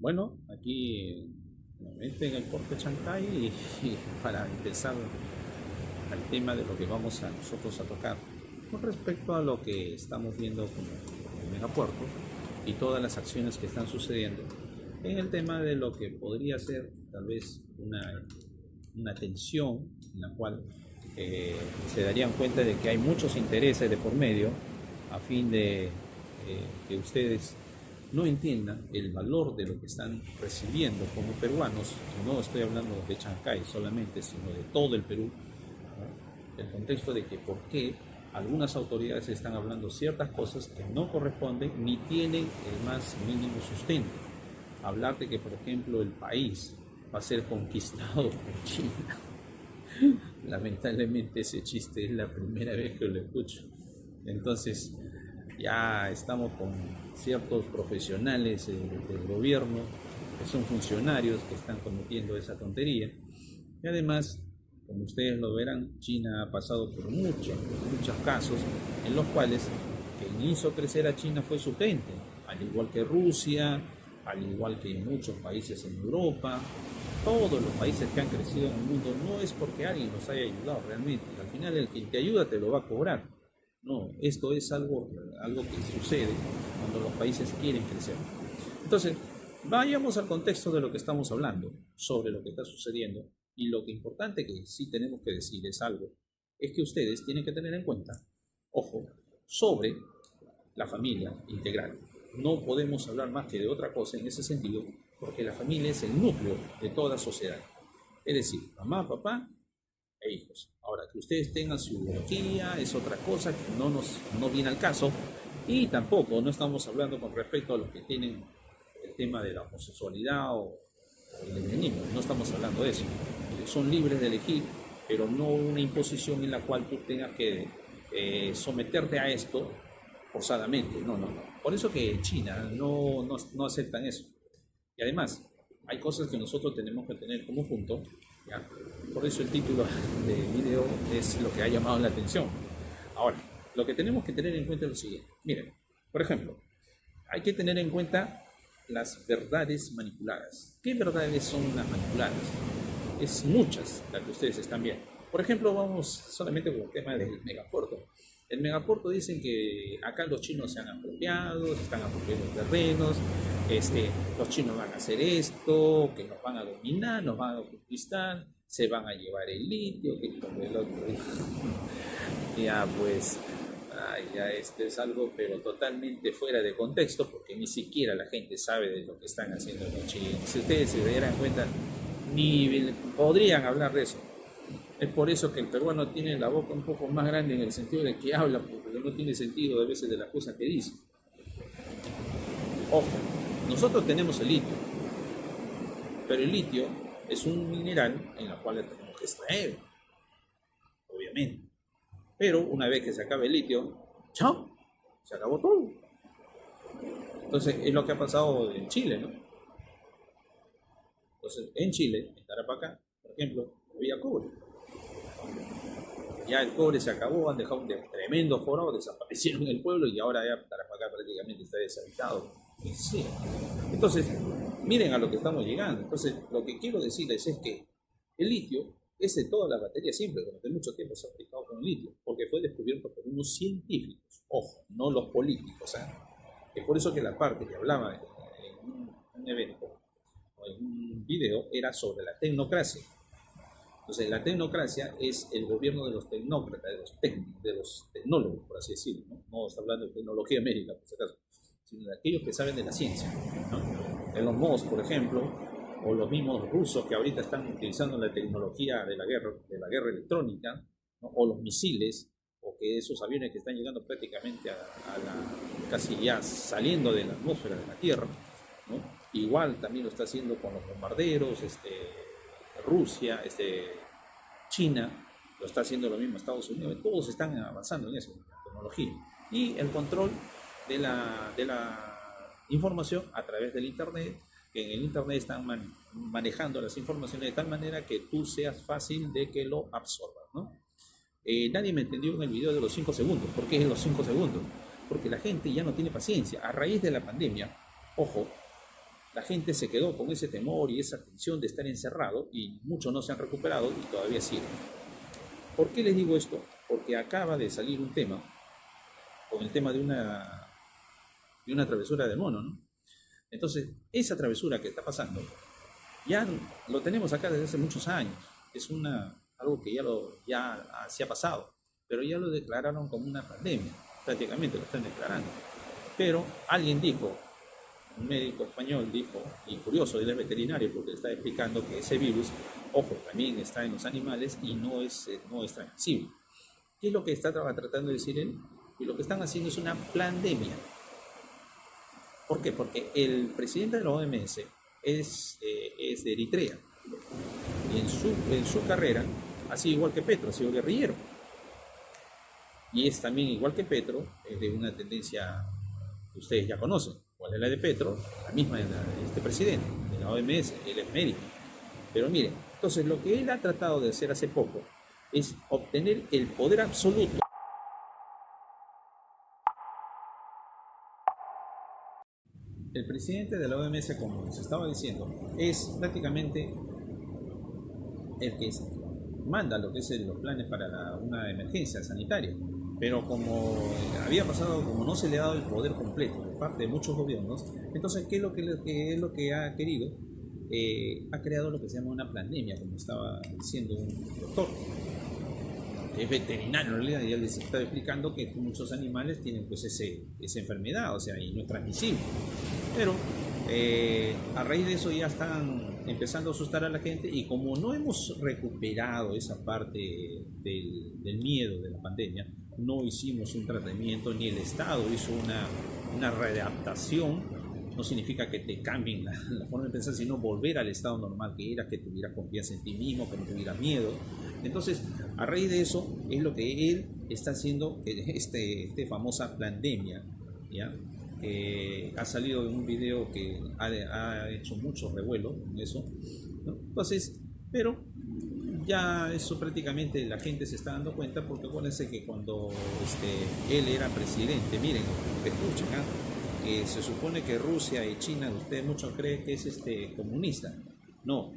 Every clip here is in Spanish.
Bueno, aquí nuevamente en el Puerto de Chancay y para empezar al tema de lo que vamos a nosotros a tocar con respecto a lo que estamos viendo como el megapuerto y todas las acciones que están sucediendo en el tema de lo que podría ser tal vez una tensión en la cual se darían cuenta de que hay muchos intereses de por medio a fin de que ustedes no entiendan el valor de lo que están recibiendo como peruanos. No estoy hablando de Chancay solamente, sino de todo el Perú, ¿no? El contexto de que por qué algunas autoridades están hablando ciertas cosas que no corresponden ni tienen el más mínimo sustento. Hablar de que, por ejemplo, el país va a ser conquistado por China. Lamentablemente ese chiste es la primera vez que lo escucho. Entonces ya estamos con ciertos profesionales del gobierno que son funcionarios que están cometiendo esa tontería. Y además, como ustedes lo verán, China ha pasado por muchos casos en los cuales quien hizo crecer a China fue su gente, al igual que Rusia, al igual que muchos países en Europa. Todos los países que han crecido en el mundo no es porque alguien nos haya ayudado realmente. Al final el que te ayuda te lo va a cobrar. No, esto es algo que sucede cuando los países quieren crecer. Entonces, vayamos al contexto de lo que estamos hablando, sobre lo que está sucediendo. Y lo que importante que sí tenemos que decir es algo, es que ustedes tienen que tener en cuenta, ojo, sobre la familia integral. No podemos hablar más que de otra cosa en ese sentido, porque la familia es el núcleo de toda sociedad. Es decir, mamá, papá e hijos. Ahora, que ustedes tengan su ideología es otra cosa que no viene al caso, y tampoco no estamos hablando con respecto a los que tienen el tema de la homosexualidad o el lesbianismo, no estamos hablando de eso. Son libres de elegir, pero no una imposición en la cual tú tengas que someterte a esto forzadamente. No, no, no. Por eso que China no aceptan eso. Y además, hay cosas que nosotros tenemos que tener como punto, ¿ya? Por eso el título del video es lo que ha llamado la atención. Ahora, lo que tenemos que tener en cuenta es lo siguiente. Miren, por ejemplo, hay que tener en cuenta las verdades manipuladas. ¿Qué verdades son las manipuladas? Es muchas las que ustedes están viendo. Por ejemplo, vamos solamente con el tema del megapuerto. El megapuerto dicen que acá los chinos se han apropiado, se están apropiando terrenos, los chinos van a hacer esto, que nos van a dominar, nos van a conquistar, se van a llevar el litio, que como el otro. Ya pues, ya esto es algo pero totalmente fuera de contexto, porque ni siquiera la gente sabe de lo que están haciendo los chinos. Si ustedes se dieran cuenta, ni podrían hablar de eso. Es por eso que el peruano tiene la boca un poco más grande en el sentido de que habla, porque no tiene sentido a veces de las cosas que dice. Ojo, nosotros tenemos el litio, pero el litio es un mineral en el cual tenemos que extraer, obviamente. Pero una vez que se acabe el litio, ¡chao! Se acabó todo. Entonces es lo que ha pasado en Chile, ¿no? Entonces en Chile, en Tarapacá, por ejemplo, había cobre. Ya el cobre se acabó, han dejado un tremendo foro, desaparecieron el pueblo y ahora ya Tarapacá prácticamente está deshabitado. Sí. Entonces, miren a lo que estamos llegando. Entonces, lo que quiero decirles es que el litio es de todas las baterías siempre, durante mucho tiempo se ha aplicado con el litio, porque fue descubierto por unos científicos, ojo, no los políticos. Es por eso que la parte que hablaba en un evento o en un video era sobre la tecnocracia. Entonces, la tecnocracia es el gobierno de los tecnócratas, de los tecnólogos, por así decirlo. No está hablando de tecnología médica, por si acaso, sino de aquellos que saben de la ciencia, ¿no? Elon Musk, por ejemplo, o los mismos rusos que ahorita están utilizando la tecnología de la guerra electrónica, ¿no? O los misiles, o que esos aviones que están llegando prácticamente casi ya saliendo de la atmósfera de la Tierra, ¿no? Igual también lo está haciendo con los bombarderos, Rusia, China, lo está haciendo lo mismo Estados Unidos, todos están avanzando en eso, en la tecnología. Y el control de la información a través del Internet, que en el Internet están manejando las informaciones de tal manera que tú seas fácil de que lo absorbas, ¿no? Nadie me entendió en el video de los 5 segundos. ¿Por qué es los 5 segundos? Porque la gente ya no tiene paciencia. A raíz de la pandemia, ojo, la gente se quedó con ese temor y esa tensión de estar encerrado y muchos no se han recuperado y todavía siguen. ¿Por qué les digo esto? Porque acaba de salir un tema, con el tema de una travesura del mono, ¿no? Entonces, esa travesura que está pasando, ya lo tenemos acá desde hace muchos años. Es algo que ya se ha pasado, pero ya lo declararon como una pandemia, prácticamente lo están declarando. Pero alguien dijo, un médico español dijo, y curioso, él es veterinario porque está explicando que ese virus, ojo, también está en los animales y no es transmisible. ¿Qué es lo que está tratando de decir él? Y lo que están haciendo es una pandemia. ¿Por qué? Porque el presidente de la OMS es de Eritrea y en su carrera ha sido igual que Petro, ha sido guerrillero. Y es también igual que Petro, de una tendencia que ustedes ya conocen. ¿Cuál es la de Petro? La misma de este presidente, de la OMS, él es médico. Pero miren, entonces lo que él ha tratado de hacer hace poco es obtener el poder absoluto. El presidente de la OMS, como les estaba diciendo, es prácticamente el que manda lo que es los planes para una emergencia sanitaria. Pero como había pasado, como no se le ha dado el poder completo de parte de muchos gobiernos, entonces, ¿qué es lo que ha querido? Ha creado lo que se llama una pandemia, como estaba diciendo un doctor. Es veterinario en realidad, y él les está explicando que muchos animales tienen pues esa enfermedad, o sea, y no es transmisible. Pero a raíz de eso ya están empezando a asustar a la gente, y como no hemos recuperado esa parte del miedo de la pandemia, no hicimos un tratamiento, ni el Estado hizo una readaptación. No significa que te cambien la forma de pensar, sino volver al estado normal que era, que tuvieras confianza en ti mismo, que no tuvieras miedo. Entonces, a raíz de eso, es lo que él está haciendo, esta famosa pandemia, ¿ya? Ha salido en un video que ha hecho mucho revuelo en eso, ¿no? Entonces, pero ya eso prácticamente la gente se está dando cuenta, porque acuérdense que cuando él era presidente, miren, escuchen, ¿eh? Que se supone que Rusia y China, ustedes muchos creen que es comunista. No,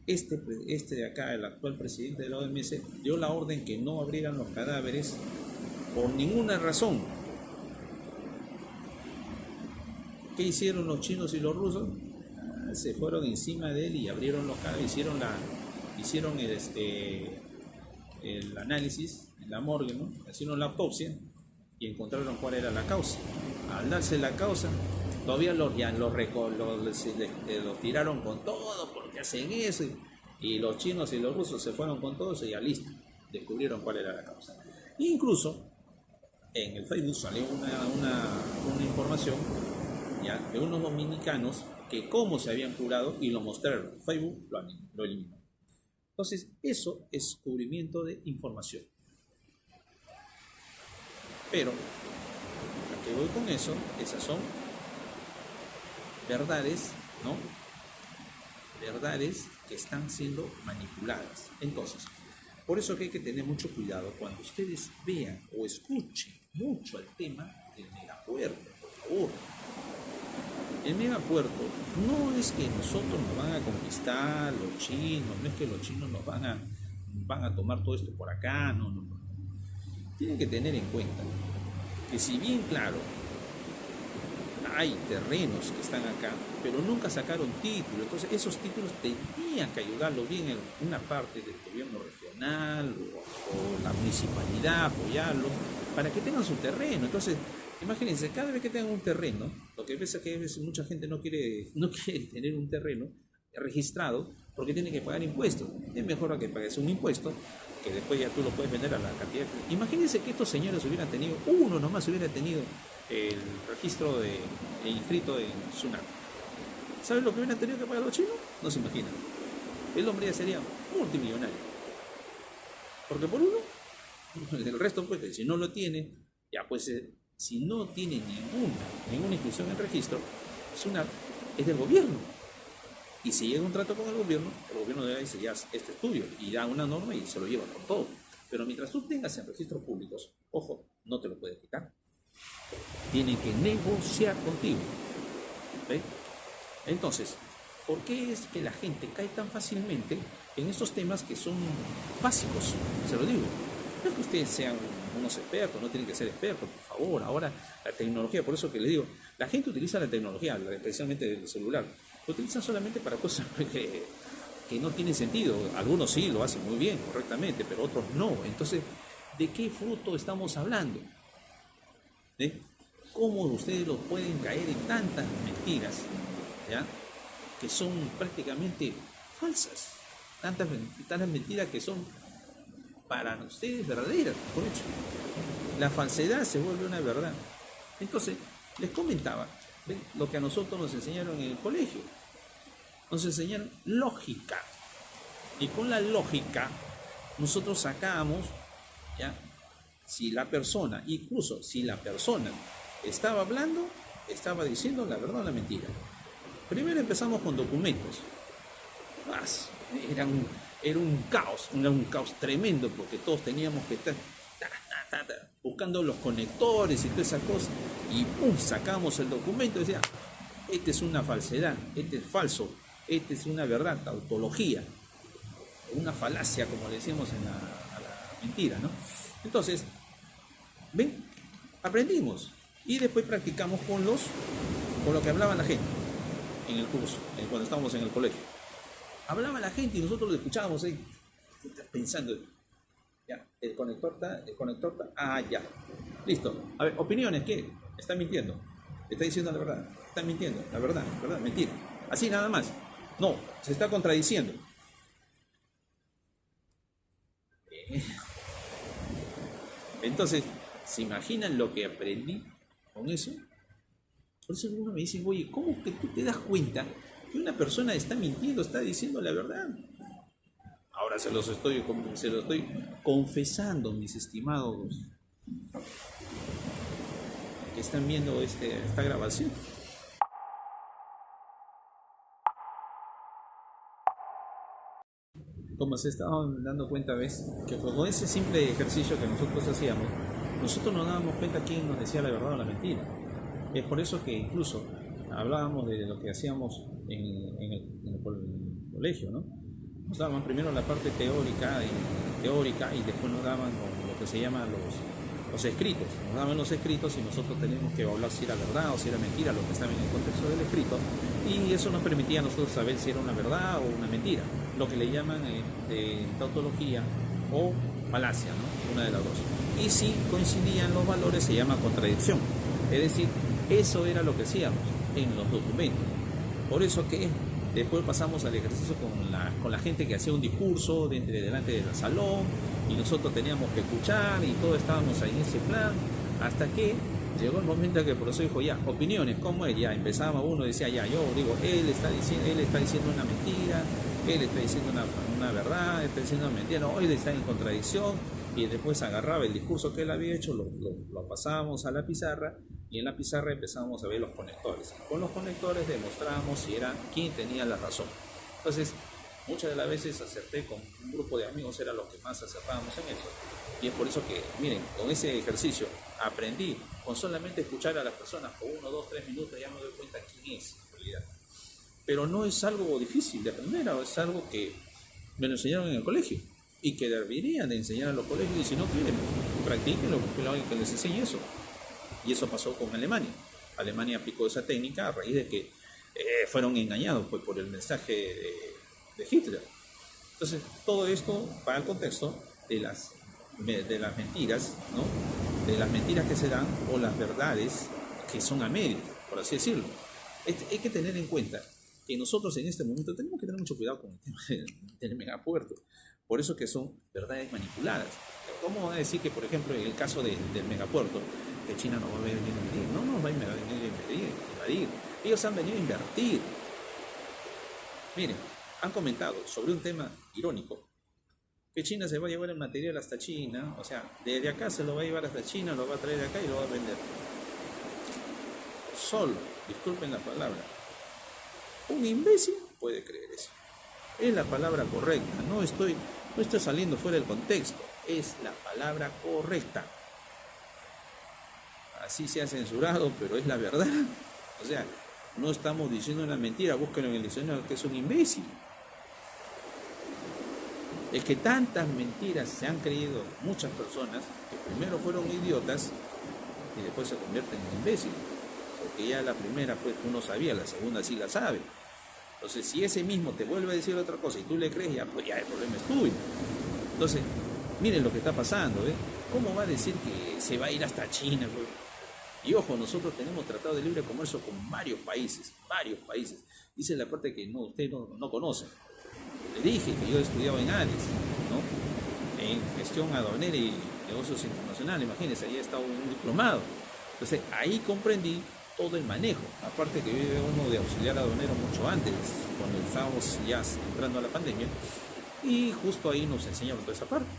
este de acá, el actual presidente de la OMS, dio la orden que no abrieran los cadáveres por ninguna razón. ¿Qué hicieron los chinos y los rusos? Se fueron encima de él y abrieron los cadáveres, hicieron el análisis en la morgue, ¿no? Hicieron la autopsia y encontraron cuál era la causa. Al darse la causa, todavía los tiraron con todo porque hacen eso, y los chinos y los rusos se fueron con todo eso y ya listo, descubrieron cuál era la causa. E incluso en el Facebook salió una información, ya, de unos dominicanos que cómo se habían curado, y lo mostraron. Facebook lo eliminó. Entonces, eso es cubrimiento de información. Pero a que voy con eso, esas son verdades, ¿no? Verdades que están siendo manipuladas. Entonces, por eso que hay que tener mucho cuidado cuando ustedes vean o escuchen mucho el tema del megapuerto, por favor. El megapuerto no es que nosotros nos van a conquistar los chinos, no es que los chinos nos van a tomar todo esto por acá, no. Tienen que tener en cuenta que, si bien, claro, hay terrenos que están acá, pero nunca sacaron títulos. Entonces esos títulos tenían que ayudarlo bien en una parte del gobierno regional o la municipalidad, apoyarlo para que tengan su terreno. Entonces, imagínense, cada vez que tengan un terreno, lo que pasa es que a veces mucha gente no quiere tener un terreno registrado porque tiene que pagar impuestos. Es mejor que pagues un impuesto, que después ya tú lo puedes vender a la cantidad. Imagínense que estos señores hubieran tenido, uno nomás hubiera tenido el registro inscrito en SUNAT. ¿Saben lo que hubieran tenido que pagar los chinos? No se imaginan. El hombre ya sería multimillonario. Porque por uno, el resto, pues, si no lo tiene, ya pues, si no tiene ninguna inscripción en registro, SUNAT es del gobierno. Y si llega un trato con el gobierno debe decir, ya, este es tuyo, y da una norma y se lo lleva con todo. Pero mientras tú tengas en registros públicos, ojo, no te lo puedes quitar. Tienen que negociar contigo. ¿Ve? Entonces, ¿por qué es que la gente cae tan fácilmente en estos temas que son básicos? Se lo digo. No es que ustedes sean unos expertos, no tienen que ser expertos, por favor. Ahora la tecnología, por eso que les digo, la gente utiliza la tecnología, especialmente el celular, lo utilizan solamente para cosas que no tienen sentido. Algunos sí lo hacen muy bien, correctamente, pero otros no. Entonces, ¿de qué fruto estamos hablando? ¿De cómo ustedes lo pueden caer en tantas mentiras, ¿ya?, que son prácticamente falsas? Tantas mentiras que son para ustedes verdaderas, por hecho. La falsedad se vuelve una verdad. Entonces, les comentaba, ¿ven?, lo que a nosotros nos enseñaron en el colegio. Nos enseñaron lógica. Y con la lógica, nosotros sacábamos, ¿ya?, si la persona, incluso si la persona estaba hablando, estaba diciendo la verdad o la mentira. Primero empezamos con documentos. Era un caos tremendo, porque todos teníamos que estar buscando los conectores y toda esa cosa, y ¡pum!, sacamos el documento y decía, este es una falsedad, este es falso, este es una verdad, tautología, una falacia, como le decíamos a la mentira, ¿no? Entonces, ven, aprendimos y después practicamos con lo que hablaba la gente en el curso, cuando estábamos en el colegio. Hablaba la gente y nosotros lo escuchábamos ahí, pensando, ya, el conector está, ya, listo. A ver, opiniones, ¿qué? Está mintiendo, está diciendo la verdad, está mintiendo, la verdad, mentira. Así nada más. No, se está contradiciendo. Entonces, ¿se imaginan lo que aprendí con eso? Por eso uno me dice, oye, ¿cómo que tú te das cuenta que una persona está mintiendo, está diciendo la verdad? Ahora se lo estoy confesando, mis estimados que están viendo esta grabación. Como se estaban dando cuenta, ves, que con ese simple ejercicio que nosotros hacíamos, nosotros nos dábamos cuenta quién nos decía la verdad o la mentira. Es por eso que incluso hablábamos de lo que hacíamos en el colegio, ¿no? Nos daban primero la parte teórica y después nos daban lo que se llama los escritos. Nos daban los escritos y nosotros teníamos que hablar si era verdad o si era mentira lo que estaba en el contexto del escrito, y eso nos permitía a nosotros saber si era una verdad o una mentira, lo que le llaman tautología o falacia, ¿no? Una de las dos. Y si coincidían los valores se llama contradicción. Es decir, eso era lo que hacíamos en los documentos. Por eso que después pasamos al ejercicio con la gente que hacía un discurso delante del salón, y nosotros teníamos que escuchar y todos estábamos ahí en ese plan, hasta que llegó el momento en que el profesor dijo, ya, opiniones, ¿cómo es? Ya empezaba uno, decía, ya, yo digo, él está diciendo una mentira, él está diciendo una verdad, está diciendo una mentira, no, él está en contradicción, y después agarraba el discurso que él había hecho, lo pasábamos a la pizarra, y en la pizarra empezábamos a ver los conectores. Con los conectores demostrábamos quién tenía la razón. Entonces, muchas de las veces acerté con un grupo de amigos, era lo que más acertábamos en eso. Y es por eso que, miren, con ese ejercicio aprendí, con solamente escuchar a las personas por 1, 2, 3 minutos, ya me doy cuenta quién es en realidad. Pero no es algo difícil de aprender, es algo que me lo enseñaron en el colegio y que deberían de enseñar a los colegios, y si no quieren, practíquenlo, porque alguien que les enseñe eso. Y eso pasó con Alemania. Alemania aplicó esa técnica a raíz de que fueron engañados pues, por el mensaje de Hitler. Entonces, todo esto va al contexto de las mentiras, ¿no? De las mentiras que se dan o las verdades que son a medio, por así decirlo. Hay que tener en cuenta que nosotros en este momento tenemos que tener mucho cuidado con el tema del megapuerto. Por eso que son verdades manipuladas. ¿Cómo van a decir que, por ejemplo, en el caso del megapuerto, que China no va a venir a invadir? No va a venir a invadir. Ellos han venido a invertir. Miren, han comentado sobre un tema irónico, que China se va a llevar el material hasta China, o sea, desde acá se lo va a llevar hasta China, lo va a traer de acá y lo va a vender. Solo, disculpen la palabra, un imbécil puede creer eso. Es la palabra correcta, no estoy saliendo fuera del contexto, es la palabra correcta. Así se ha censurado, pero es la verdad. O sea, No estamos diciendo una mentira, búsquenlo en el diccionario, que es un imbécil. Es que tantas mentiras se han creído muchas personas que primero fueron idiotas y después se convierten en imbéciles. Porque ya la primera pues uno sabía, la segunda sí la sabe. Entonces si ese mismo te vuelve a decir otra cosa y tú le crees, ya, pues ya el problema es tuyo. Entonces, miren lo que está pasando, ¿eh? ¿Cómo va a decir que se va a ir hasta China, pues? Y ojo, nosotros tenemos tratado de libre comercio con varios países, varios países. Dice la parte que no, usted no conoce. Le dije que yo estudiaba en ADES, ¿no? En gestión aduanera y negocios internacionales, imagínense, ahí he estado un diplomado. Entonces, ahí comprendí todo el manejo. Aparte que vive uno de auxiliar aduanero mucho antes, cuando estábamos ya entrando a la pandemia, y justo ahí nos enseñaron toda esa parte.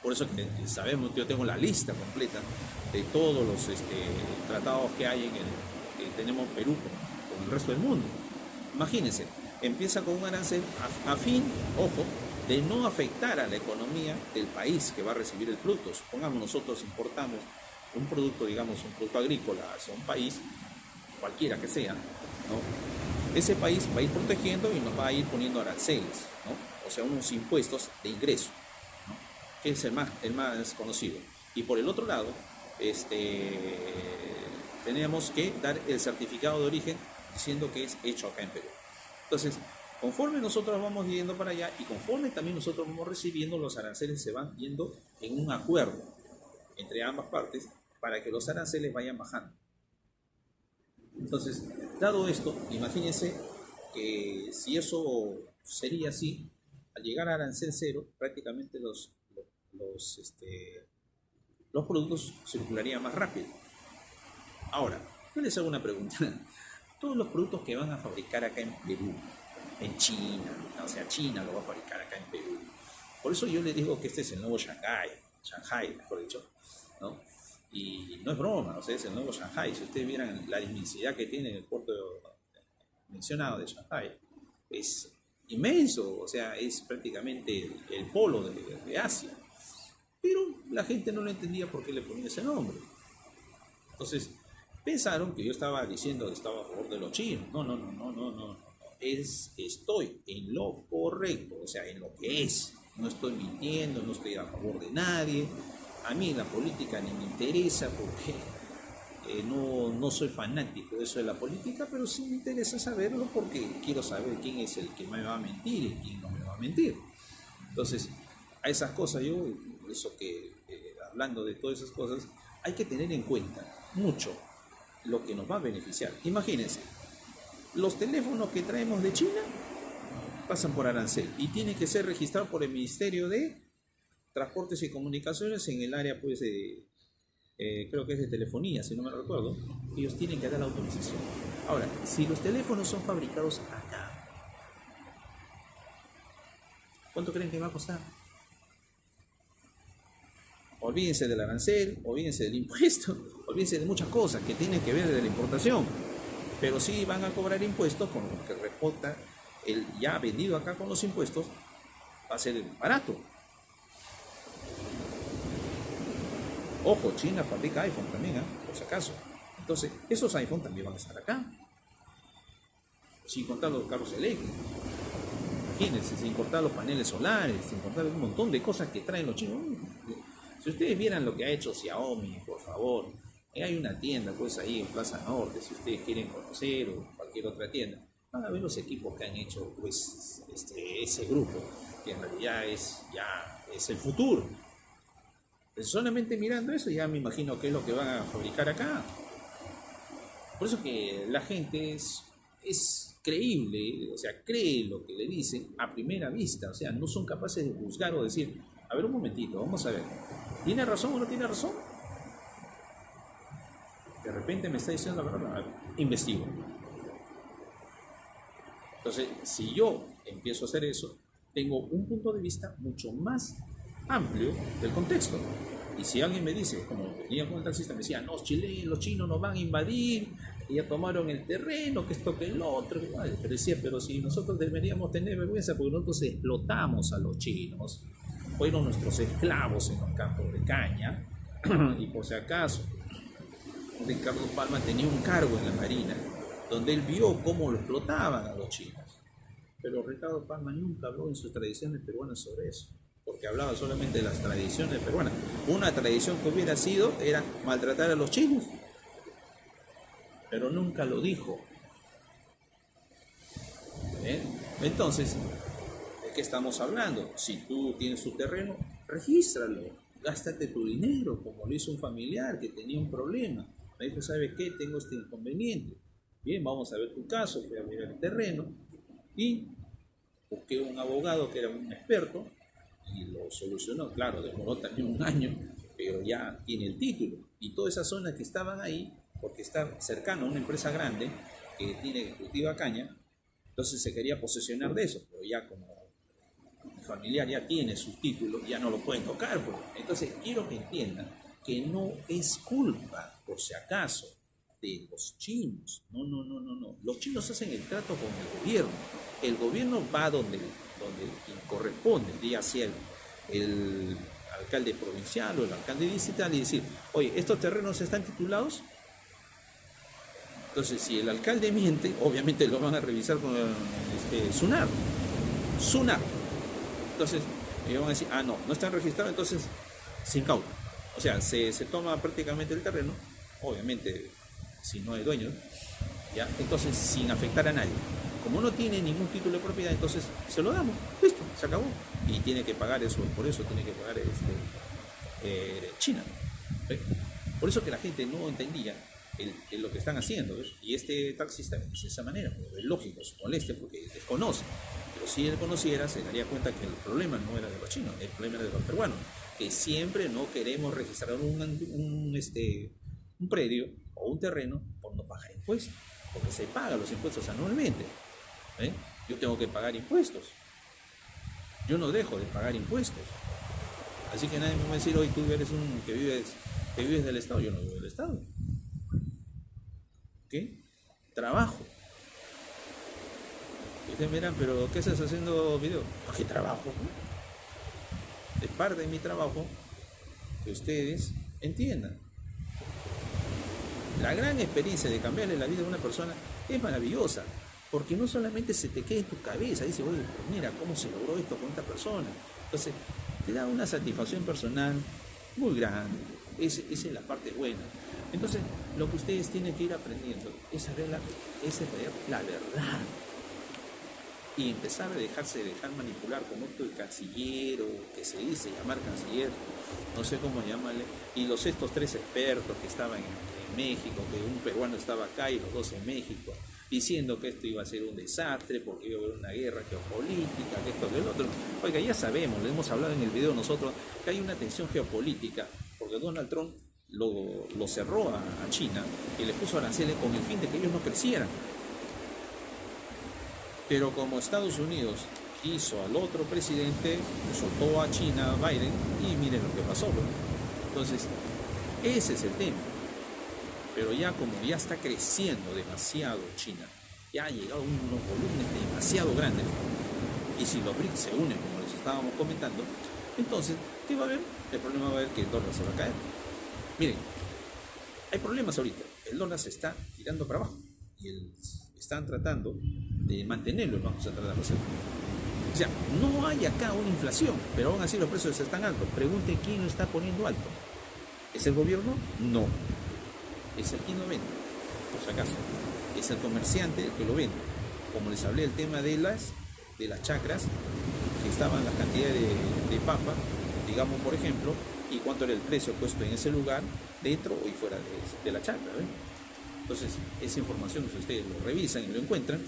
Por eso que sabemos, yo tengo la lista completa de todos los tratados que hay que tenemos Perú con el resto del mundo. Imagínense, empieza con un arancel a fin, ojo, de no afectar a la economía del país que va a recibir el producto. Supongamos nosotros importamos un producto, digamos un producto agrícola hacia un país, cualquiera que sea, ¿no? Ese país va a ir protegiendo y nos va a ir poniendo aranceles, ¿no? O sea, unos impuestos de ingreso, ¿no? Que es el más conocido. Y por el otro lado, tenemos que dar el certificado de origen diciendo que es hecho acá en Perú. Entonces, conforme nosotros vamos yendo para allá y conforme también nosotros vamos recibiendo, los aranceles se van yendo en un acuerdo entre ambas partes para que los aranceles vayan bajando. Entonces, dado esto, imagínense que si eso sería así, al llegar a arancel cero, prácticamente los productos circularían más rápido. Ahora, yo les hago una pregunta. Todos los productos que van a fabricar acá en Perú, en China, o sea, China lo va a fabricar acá en Perú. Por eso yo les digo que este es el nuevo Shanghai, mejor dicho, ¿no? Y no es broma, o sea, es el nuevo Shanghai. Si ustedes vieran la inmensidad que tiene el puerto mencionado de Shanghai, es inmenso, o sea, es prácticamente el polo de Asia. Pero la gente no lo entendía por qué le ponía ese nombre. Entonces, pensaron que yo estaba diciendo que estaba a favor de los chinos. No. Estoy en lo correcto, o sea, en lo que es. No estoy mintiendo, no estoy a favor de nadie. A mí la política ni me interesa porque no soy fanático de eso de la política, pero sí me interesa saberlo porque quiero saber quién es el que me va a mentir y quién no me va a mentir. Entonces, a esas cosas yo, por eso que hablando de todas esas cosas, hay que tener en cuenta mucho lo que nos va a beneficiar. Imagínense, los teléfonos que traemos de China pasan por arancel y tienen que ser registrados por el Ministerio de Transportes y Comunicaciones en el área, pues, creo que es de telefonía, si no me recuerdo. Ellos tienen que dar la autorización. Ahora, si los teléfonos son fabricados acá, ¿cuánto creen que va a costar? Olvídense del arancel, olvídense del impuesto, olvídense de muchas cosas que tienen que ver de la importación. Pero sí van a cobrar impuestos con lo que reporta el ya vendido acá con los impuestos, va a ser barato. Ojo, China fabrica iPhone también, por si acaso. Entonces, esos iPhone también van a estar acá. Sin contar los carros eléctricos. Imagínense, sin contar los paneles solares, sin contar un montón de cosas que traen los chinos. Si ustedes vieran lo que ha hecho Xiaomi, por favor, hay una tienda pues ahí en Plaza Norte, si ustedes quieren conocer o cualquier otra tienda, van a ver los equipos que han hecho pues ese grupo, que en realidad es el futuro. Solamente mirando eso ya me imagino qué es lo que van a fabricar acá. Por eso que la gente es creíble, o sea, cree lo que le dicen a primera vista, o sea, no son capaces de juzgar o decir, a ver un momentito, vamos a ver, ¿tiene razón o no tiene razón? De repente me está diciendo la verdad, investigo. Entonces, si yo empiezo a hacer eso, tengo un punto de vista mucho más amplio del contexto. Y si alguien me dice, como venía con el taxista, me decía, no, los chinos nos van a invadir, ya tomaron el terreno, que esto, que el otro. Pero decía, pero si nosotros deberíamos tener vergüenza porque nosotros explotamos a los chinos, fueron nuestros esclavos en los campos de caña, y por si acaso, Ricardo Palma tenía un cargo en la Marina, donde él vio cómo lo explotaban a los chinos. Pero Ricardo Palma nunca habló en sus tradiciones peruanas sobre eso, porque hablaba solamente de las tradiciones peruanas. Una tradición que hubiera sido era maltratar a los chinos, pero nunca lo dijo. Entonces, ¿de qué estamos hablando? Si tú tienes tu terreno, regístralo, gástate tu dinero, como lo hizo un familiar que tenía un problema. Me dijo, ¿sabes qué? Tengo este inconveniente. Bien, vamos a ver tu caso, fui a mirar el terreno y busqué un abogado que era un experto y lo solucionó. Claro, demoró también un año, pero ya tiene el título. Y toda esa zona que estaban ahí, porque está cercano a una empresa grande que tiene cultiva caña, entonces se quería posesionar de eso, pero ya como el familiar ya tiene sus títulos, ya no lo pueden tocar. Entonces quiero que entiendan que no es culpa, por si acaso, de los chinos. No. Los chinos hacen el trato con el gobierno. El gobierno va donde corresponde, diga sea el alcalde provincial o el alcalde distrital y decir, oye, ¿estos terrenos están titulados? Entonces, si el alcalde miente, obviamente lo van a revisar con SUNAR. Entonces, ellos van a decir, no están registrados, entonces, sin cauto. O sea, se toma prácticamente el terreno, obviamente, si no hay dueño, ¿ya? Entonces, sin afectar a nadie. Como no tiene ningún título de propiedad, entonces se lo damos, listo, se acabó. Y tiene que pagar eso, por eso tiene que pagar China. ¿Ve? Por eso que la gente no entendía lo que están haciendo, ¿ves? Y este taxista es de esa manera, es lógico, se molesta porque desconoce. Pero si él conociera, se daría cuenta que el problema no era de los chinos, el problema era de los peruanos, que siempre no queremos registrar un predio o un terreno por no pagar impuestos, porque se pagan los impuestos anualmente. Yo tengo que pagar impuestos, yo no dejo de pagar impuestos, así que nadie me va a decir, hoy tú eres que vives del Estado. Yo no vivo del Estado. ¿Qué? Trabajo. Y ustedes miran, pero ¿qué estás haciendo video? ¿Qué trabajo? Es parte de mi trabajo que ustedes entiendan. La gran experiencia de cambiarle la vida a una persona es maravillosa, porque no solamente se te queda en tu cabeza, dice, oye, pero mira cómo se logró esto con esta persona. Entonces, te da una satisfacción personal muy grande. Esa es la parte buena. Entonces, lo que ustedes tienen que ir aprendiendo es saber la verdad. Y empezar a dejar manipular como esto el canciller, o que se dice llamar canciller, no sé cómo llamarle, y estos tres expertos que estaban en México, que un peruano estaba acá y los dos en México, diciendo que esto iba a ser un desastre porque iba a haber una guerra geopolítica, que esto, que el otro. Oiga, ya sabemos, lo hemos hablado en el video nosotros, que hay una tensión geopolítica, porque Donald Trump lo cerró a China y le puso aranceles con el fin de que ellos no crecieran. Pero como Estados Unidos hizo al otro presidente, soltó a China, Biden, y miren lo que pasó. Entonces, ese es el tema. Pero ya como ya está creciendo demasiado China, ya ha llegado a unos volúmenes demasiado grandes, y si los BRICS se unen, como les estábamos comentando, entonces, ¿qué va a haber? El problema va a haber que el dólar se va a caer. Miren, hay problemas ahorita. El dólar se está tirando para abajo y están tratando de mantenerlo el Banco Central de la Reserva. O sea, no hay acá una inflación, pero aún así los precios están altos. Pregunte quién lo está poniendo alto. ¿Es el gobierno? No. Es el quien lo vende, por si acaso. Es el comerciante el que lo vende. Como les hablé, el tema de las chacras, que estaban las cantidades de papa, digamos, por ejemplo, y cuánto era el precio puesto en ese lugar, dentro y fuera de la chacra. Entonces, esa información, si ustedes lo revisan y lo encuentran,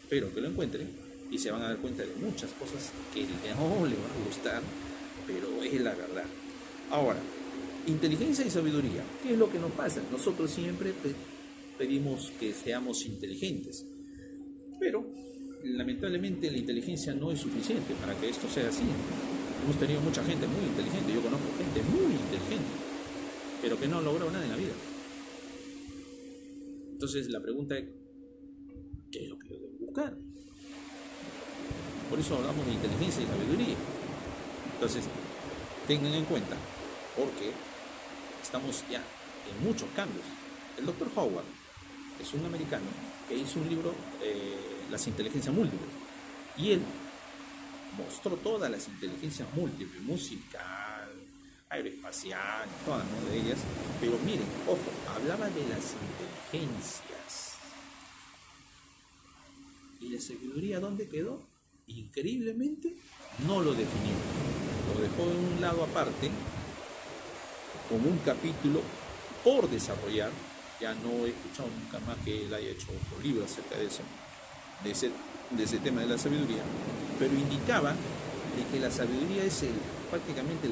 espero que lo encuentren, y se van a dar cuenta de muchas cosas que no les va a gustar, pero es la verdad. Ahora, inteligencia y sabiduría. ¿Qué es lo que nos pasa? Nosotros siempre pedimos que seamos inteligentes, pero lamentablemente la inteligencia no es suficiente para que esto sea así. Hemos tenido mucha gente muy inteligente, yo conozco gente muy inteligente, pero que no ha logrado nada en la vida. Entonces la pregunta es, ¿qué es lo que yo debo buscar? Por eso hablamos de inteligencia y sabiduría. Entonces, tengan en cuenta, porque estamos ya en muchos cambios. El doctor Howard es un americano que hizo un libro, Las inteligencias múltiples, y él mostró todas las inteligencias múltiples, musical, aeroespacial, todas, ¿no?, de ellas. Pero miren, ojo, hablaba de las inteligencias. ¿Y la sabiduría dónde quedó? Increíblemente no lo definió. Lo dejó en un lado aparte, como un capítulo por desarrollar. Ya no he escuchado nunca más que él haya hecho otro libro acerca de eso, de ese tema de la sabiduría, pero indicaba de que la sabiduría es prácticamente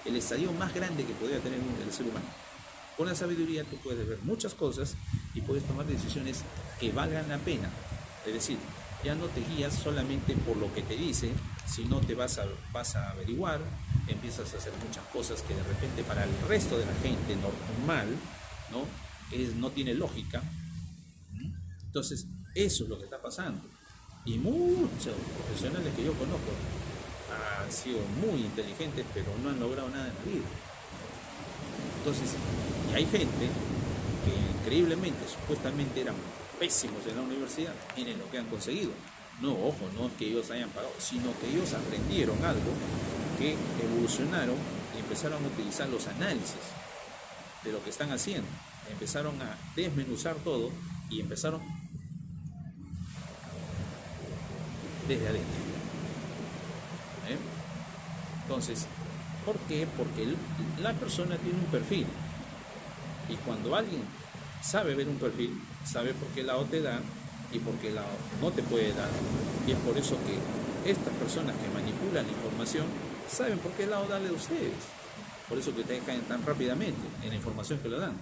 el estadio más grande que podría tener el ser humano. Con la sabiduría tú puedes ver muchas cosas y puedes tomar decisiones que valgan la pena. Es decir, ya no te guías solamente por lo que te dice, sino te vas a averiguar, empiezas a hacer muchas cosas que de repente para el resto de la gente normal, ¿no?, no tiene lógica. Entonces, eso es lo que está pasando. Y muchos profesionales que yo conozco han sido muy inteligentes, pero no han logrado nada en la vida. Entonces, y hay gente que increíblemente, supuestamente eran pésimos en la universidad, miren lo que han conseguido. No, ojo, no es que ellos hayan pagado, sino que ellos aprendieron algo, que evolucionaron y empezaron a utilizar los análisis de lo que están haciendo. Empezaron a desmenuzar todo y empezaron desde adentro. Entonces, ¿por qué? Porque la persona tiene un perfil, y cuando alguien sabe ver un perfil, sabe por qué lado te da y por qué lado no te puede dar. Y es por eso que estas personas que manipulan la información saben por qué lado darle a ustedes. Por eso que te dejan tan rápidamente en la información que le dan.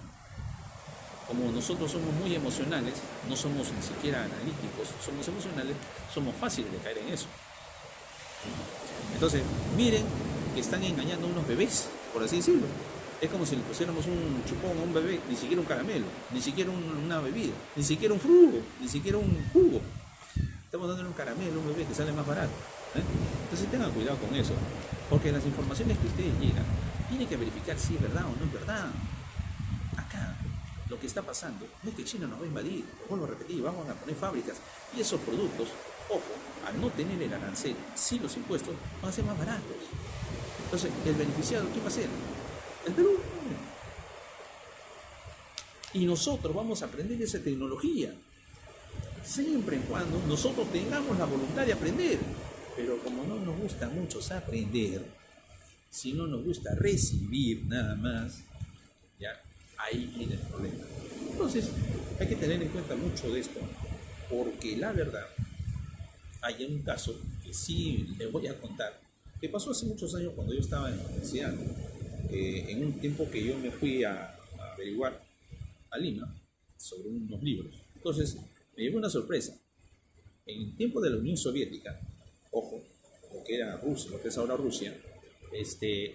Como nosotros somos muy emocionales, no somos ni siquiera analíticos, somos emocionales, somos fáciles de caer en eso. Entonces, miren que están engañando a unos bebés, por así decirlo. Es como si le pusiéramos un chupón a un bebé, ni siquiera un caramelo, ni siquiera una bebida, ni siquiera un frugo, ni siquiera un jugo. Estamos dándole un caramelo a un bebé que sale más barato. Entonces tengan cuidado con eso, porque las informaciones que ustedes llegan, tienen que verificar si es verdad o no es verdad. Acá, lo que está pasando no es que China nos va a invadir, lo vuelvo a repetir, vamos a poner fábricas, y esos productos, ojo, al no tener el arancel, sin los impuestos, van a ser más baratos. Entonces, ¿el beneficiado quién va a ser? El Perú. Y nosotros vamos a aprender esa tecnología, siempre y cuando nosotros tengamos la voluntad de aprender. Pero como no nos gusta mucho aprender, si no nos gusta recibir nada más, ya ahí viene el problema. Entonces, hay que tener en cuenta mucho de esto, porque la verdad, hay un caso que sí les voy a contar, que pasó hace muchos años cuando yo estaba en la universidad. En un tiempo que yo me fui a averiguar a Lima sobre unos libros. Entonces, me llevó una sorpresa. En el tiempo de la Unión Soviética, ojo, lo que era Rusia, lo que es ahora Rusia,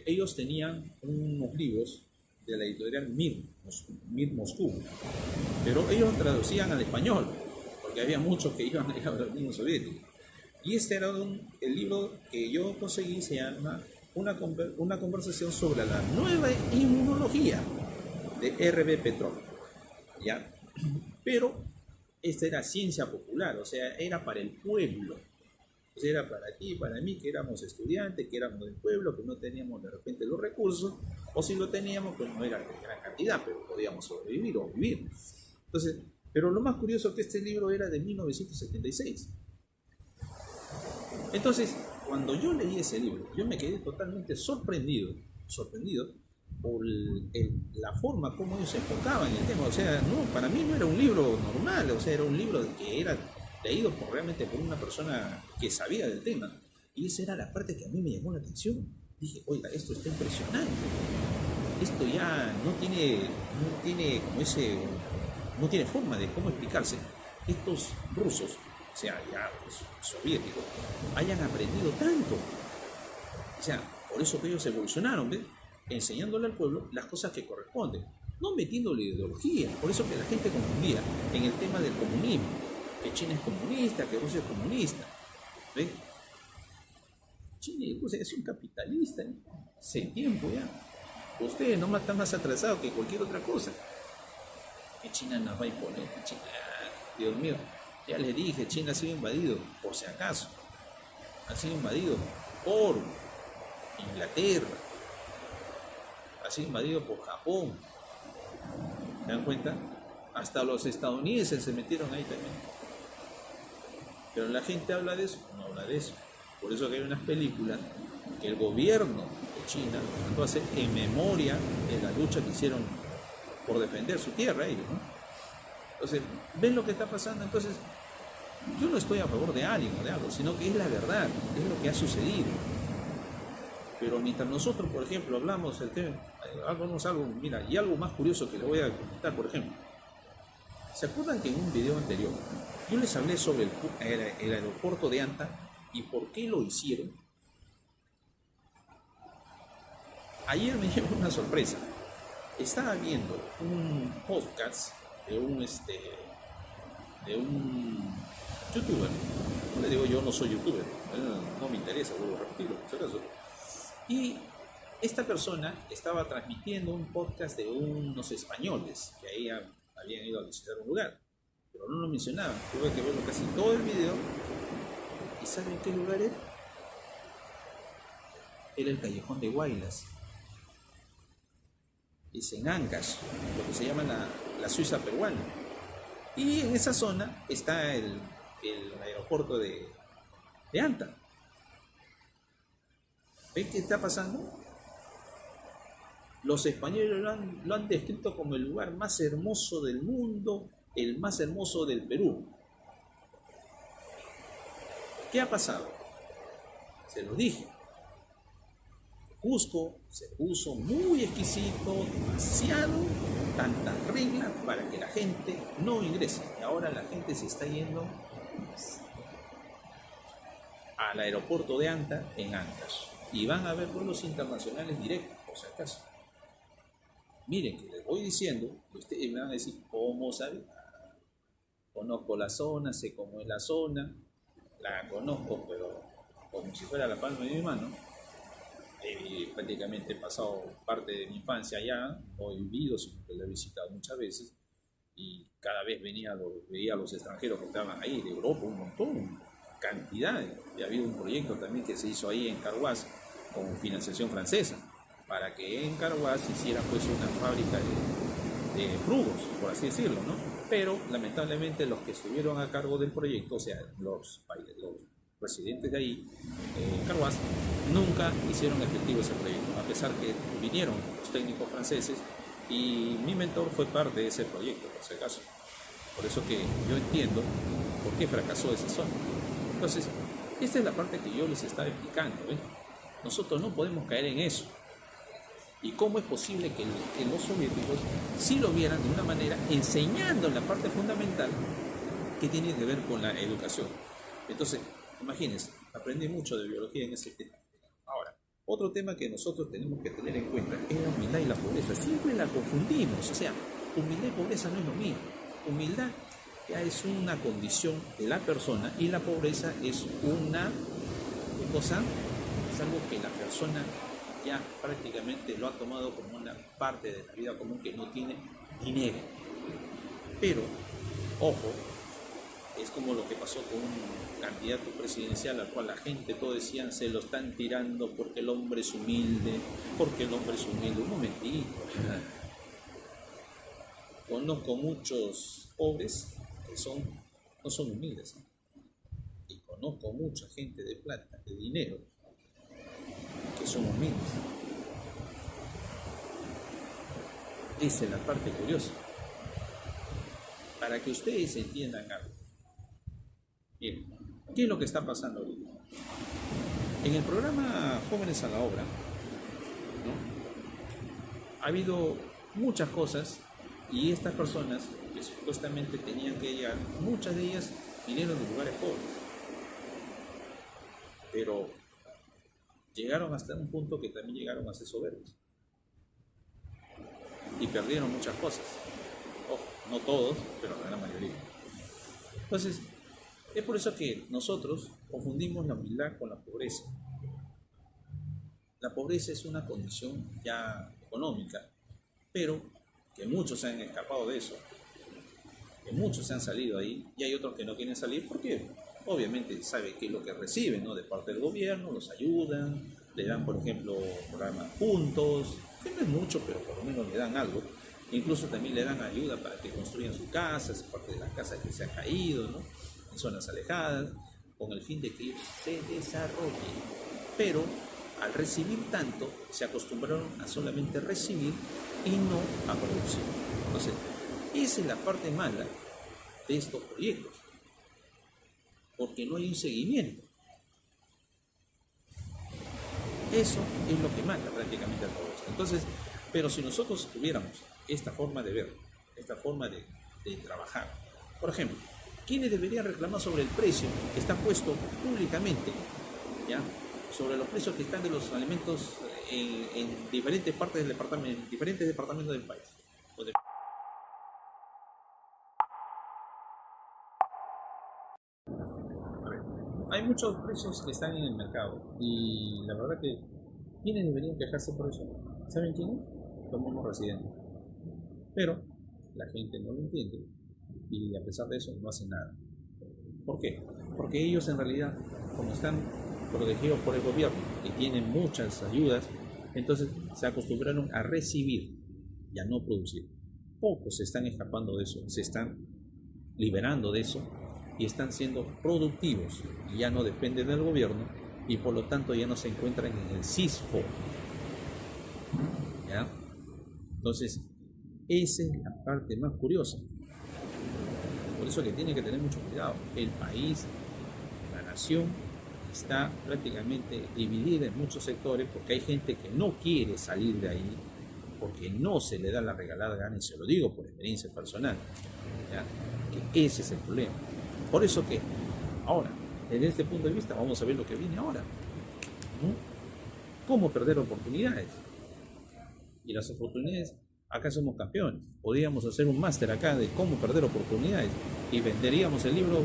ellos tenían unos libros de la editorial Mir Moscú, pero ellos traducían al español, porque había muchos que iban a la Unión Soviética. Y este era el libro que yo conseguí, se llama una conversación sobre la nueva inmunología de R.B. Petrov, ¿ya? Pero esta era ciencia popular, o sea, era para el pueblo. O sea, era para ti y para mí, que éramos estudiantes, que éramos del pueblo, que no teníamos de repente los recursos, o si lo teníamos, pues no era de gran cantidad, pero podíamos sobrevivir o vivir. Entonces, pero lo más curioso es que este libro era de 1976. Entonces, cuando yo leí ese libro, yo me quedé totalmente sorprendido por la forma como ellos se enfocaban en el tema. O sea, no, para mí no era un libro normal, o sea, era un libro que era leído realmente por una persona que sabía del tema. Y esa era la parte que a mí me llamó la atención. Dije, oiga, esto está impresionante. Esto ya no tiene no tiene forma de cómo explicarse. Estos rusos, o sea, ya pues, soviéticos, hayan aprendido tanto. O sea, por eso que ellos evolucionaron, ¿ves? Enseñándole al pueblo las cosas que corresponden, no metiéndole ideología. Por eso que la gente confundía en el tema del comunismo, que China es comunista, que Rusia es comunista. ¿Ves? China y Rusia son capitalistas, ¿eh? Hace tiempo ya. Ustedes nomás están más atrasados que cualquier otra cosa. Que China nos va a imponer, que China Dios mío, ya les dije, China ha sido invadido, por si acaso, ha sido invadido por Inglaterra, ha sido invadido por Japón. ¿Se dan cuenta? Hasta los estadounidenses se metieron ahí también. Pero la gente habla de eso, no habla de eso. Por eso que hay unas películas que el gobierno de China mandó a hacer en memoria de la lucha que hicieron por defender su tierra ellos, ¿no? Entonces, ¿ven lo que está pasando? Entonces, yo no estoy a favor de alguien o de algo, sino que es la verdad, es lo que ha sucedido. Pero mientras nosotros, por ejemplo, hablamos algo, mira, y algo más curioso que le voy a comentar, por ejemplo. ¿Se acuerdan que en un video anterior yo les hablé sobre el aeropuerto de Anta y por qué lo hicieron? Ayer me llevó una sorpresa. Estaba viendo un podcast de un youtuber. No le digo, yo no soy youtuber, no me interesa, vuelvo a repetirlo, por si acaso. Y esta persona estaba transmitiendo un podcast de unos españoles que ahí habían ido a visitar un lugar, pero no lo mencionaban. Tuve que verlo casi todo el video. ¿Y saben qué lugar era? Era el Callejón de Huaylas. Es en Ancash, lo que se llama la Suiza peruana. Y en esa zona está el aeropuerto de Anta. ¿Ven qué está pasando? Los españoles lo han descrito como el lugar más hermoso del mundo, el más hermoso del Perú. ¿Qué ha pasado? Se lo dije. Cusco se puso muy exquisito, demasiado, tantas reglas para que la gente no ingrese. Y ahora la gente se está yendo al aeropuerto de Anta en Ancash. Y van a haber vuelos internacionales directos, por si acaso. Miren, que les voy diciendo, que ustedes me van a decir, ¿cómo saben? Conozco la zona, sé cómo es la zona, la conozco, pero como si fuera la palma de mi mano. Prácticamente he pasado parte de mi infancia allá, no he vivido, sino que la he visitado muchas veces, y cada vez veía a los extranjeros que estaban ahí, de Europa, un montón, cantidad. Y ha habido un proyecto también que se hizo ahí en Carhuaz, con financiación francesa, para que en Carhuaz hiciera pues una fábrica de frugos, por así decirlo, ¿no? Pero lamentablemente los que estuvieron a cargo del proyecto, o sea, los residentes de ahí, Carhuaz, nunca hicieron efectivo ese proyecto, a pesar que vinieron los técnicos franceses y mi mentor fue parte de ese proyecto, por si acaso. Por eso que yo entiendo por qué fracasó esa zona. Entonces, esta es la parte que yo les estaba explicando, ¿ven? Nosotros no podemos caer en eso. ¿Y cómo es posible que los soviéticos sí lo vieran de una manera enseñando la parte fundamental que tiene que ver con la educación? Entonces, imagínense, aprendí mucho de biología en ese tema. Ahora, otro tema que nosotros tenemos que tener en cuenta es la humildad y la pobreza. Siempre la confundimos, o sea, humildad y pobreza no es lo mismo. Humildad ya es una condición de la persona y la pobreza es una cosa, es algo que la persona ya prácticamente lo ha tomado como una parte de la vida común, que no tiene dinero. Pero, ojo, es como lo que pasó con un candidato presidencial al cual la gente, todos decían, se lo están tirando porque el hombre es humilde, porque el hombre es humilde. Un momentito. Conozco muchos pobres que no son humildes, ¿eh? Y conozco mucha gente de plata, de dinero, que son humildes. Esa es la parte curiosa. Para que ustedes entiendan algo. Bien, ¿qué es lo que está pasando ahorita? En el programa Jóvenes a la Obra, ¿no?, ha habido muchas cosas y estas personas que supuestamente tenían que llegar, muchas de ellas vinieron de lugares pobres. Pero llegaron hasta un punto que también llegaron a ser soberbios. Y perdieron muchas cosas. Ojo, no todos, pero la gran mayoría. Entonces, es por eso que nosotros confundimos la humildad con la pobreza. La pobreza es una condición ya económica, pero que muchos se han escapado de eso. que muchos se han salido ahí y hay otros que no quieren salir porque obviamente sabe qué es lo que reciben, ¿no? De parte del gobierno, los ayudan, le dan, por ejemplo, programas puntos, que no es mucho, pero por lo menos le dan algo. Incluso también le dan ayuda para que construyan sus casas, parte de las casas que se han caído, ¿no? En zonas alejadas, con el fin de que ellos se desarrollen. Pero al recibir tanto, se acostumbraron a solamente recibir y no a producir. Entonces, esa es la parte mala de estos proyectos, porque no hay un seguimiento. Eso es lo que mata prácticamente a todo esto. Entonces, pero si nosotros tuviéramos esta forma de ver, esta forma de trabajar, por ejemplo, ¿quiénes deberían reclamar sobre el precio que está puesto públicamente, ¿ya? Sobre los precios que están de los alimentos en diferentes partes del departamento, en diferentes departamentos del país? Hay muchos precios que están en el mercado y la verdad que ¿quiénes deberían quejarse por eso? ¿Saben quiénes? Los mismos residentes. Pero la gente no lo entiende y a pesar de eso no hacen nada. ¿Por qué? Porque ellos en realidad, como están protegidos por el gobierno y tienen muchas ayudas, entonces se acostumbraron a recibir y a no producir. Pocos se están escapando de eso, se están liberando de eso y están siendo productivos y ya no dependen del gobierno y por lo tanto ya no se encuentran en el CISFO. ¿Ya? Entonces, esa es la parte más curiosa. Por eso que tiene que tener mucho cuidado. El país, la nación, está prácticamente dividida en muchos sectores porque hay gente que no quiere salir de ahí porque no se le da la regalada gana, y se lo digo por experiencia personal, ¿ya? Que ese es el problema. Por eso que ahora, desde este punto de vista, vamos a ver lo que viene ahora, ¿no? ¿Cómo perder oportunidades? Y las oportunidades, acá somos campeones. Podríamos hacer un máster acá de cómo perder oportunidades y venderíamos el libro.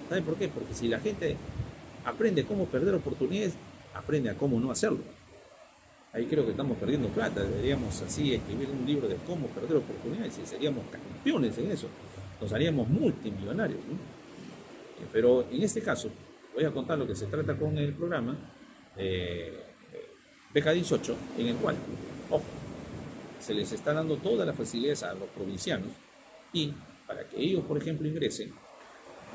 ¿Sabe por qué? Porque si la gente aprende cómo perder oportunidades, aprende a cómo no hacerlo. Ahí creo que estamos perdiendo plata. Deberíamos así escribir un libro de cómo perder oportunidades y seríamos campeones en eso. Nos haríamos multimillonarios, ¿no? Pero en este caso, voy a contar lo que se trata con el programa Beca 18, en el cual, ojo, se les está dando todas las facilidades a los provincianos y para que ellos, por ejemplo, ingresen,